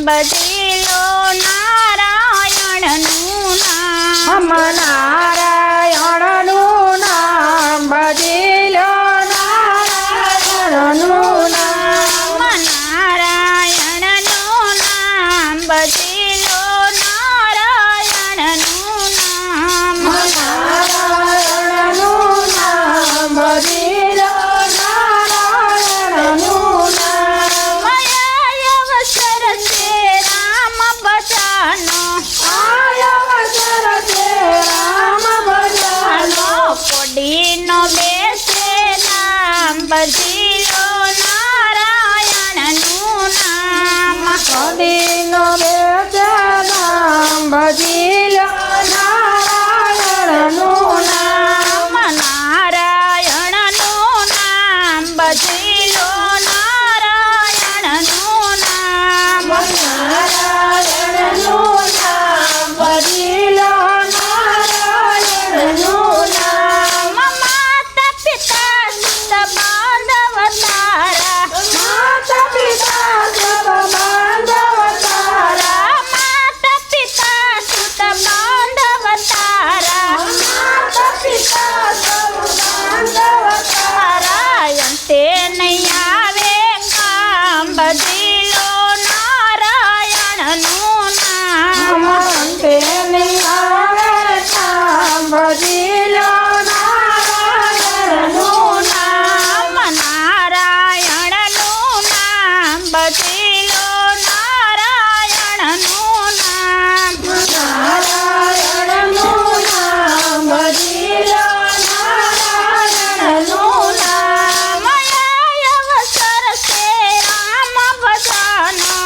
ભજી લો નારાયણનું નામ નારાયણનું નામ ભજી લો નારાયણનું નામ નારાયણનું નામ ભજી લો નારાયણનું નામ નારાયણનું નામ ભજી લો નારાયણનું નામ અવસર છે રામ ભજવાનો અવસર છે રામ ભજવાનો કોડીનો બેસે નામ ભજી લો નારાયણનું નામ કદીનો બેસે નામ ભજી લો નારાયણનું નામ નારાયણનું નામ ભજી લો નારાયણનું નામ નારાયણનું નામ ભજી લો નારાયણનું નામ માતા પિતા સુત બાંધવ તારા માતા પિતા સબ બાંધવ તારા માતા પિતા સુત બાંધવ તારા માતા પિતા સબ બાંધવ તારા અંતે નહીં આવે કામ ભજી લો નારાયણનું નામ અંતે નહીં આવે કામ ભજી લો નારાયણનું નામ નારાયણનું નામ ભજી લો નારાયણનું નામ નારાયણનું નામ ભજી લો નારાયણનું નામ અવસર છે રામ ભજવાનો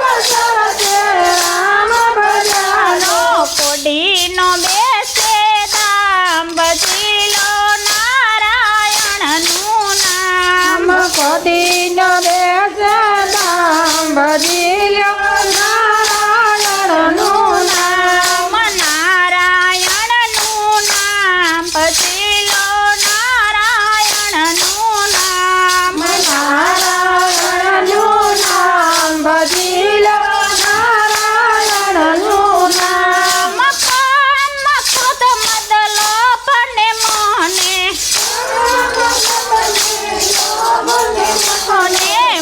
અવસર છે રામ ભજવાનો કોડીનો બેસે નામ ભજી લો નારાયણનું નામ કદીનો બેસે નામ ભજી લો નારાયણનું નામ નારાયણનું નામ ભજી લો નારાયણનું નામ નારાયણનું નામ ભજી લો નારાયણનું નામ મખોદ મદલોપ ને મોને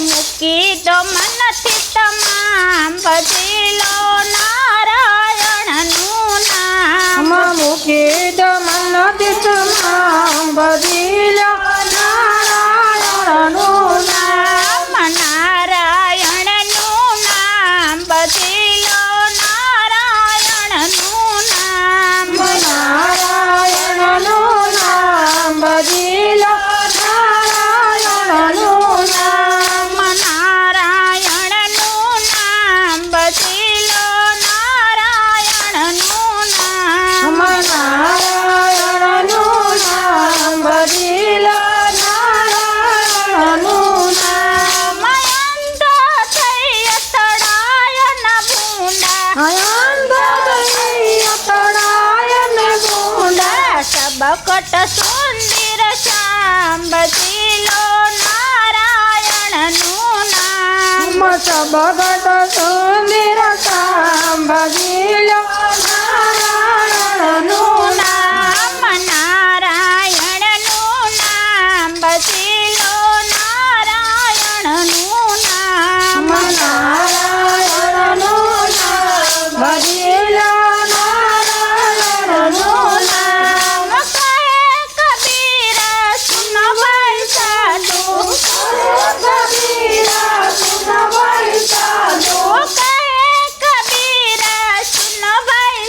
મૂકી દો મનથી તમામ ભજી લો નારાયણનું નામ મૂકી દો મનથી તમામ ભજી લો નારાયણનું નામ નારાયણનું નામ ભજી લો નારાયણનું નામ નારાયણનું નામ ભજી લો નારાયણનું નામ નારાયણનું નામ ભજી લો નારાયણનું નામ નારાયણનું નામ ભજી લો નારાયણનું નામ અંધ થઈ તળાય ન ભૂંડા અંધ થઈ તળાય ને ભૂંડા સબકટ સુંદર શ્યામ ભજી લો નારાયણનું નામ સબગટ સુંદર કામ ભજી લો નારાયણનું નામ નારાયણનું નામ ભજી લો નારાયણનું નામ નારાયણનું નામ ભજી લો નારાયણનું નામ કબીર સુન ભાઈ સાધુ કબીર સુન ભાઈ સાધુ કબીર સુન ભાઈ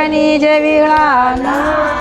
ની જે વીણા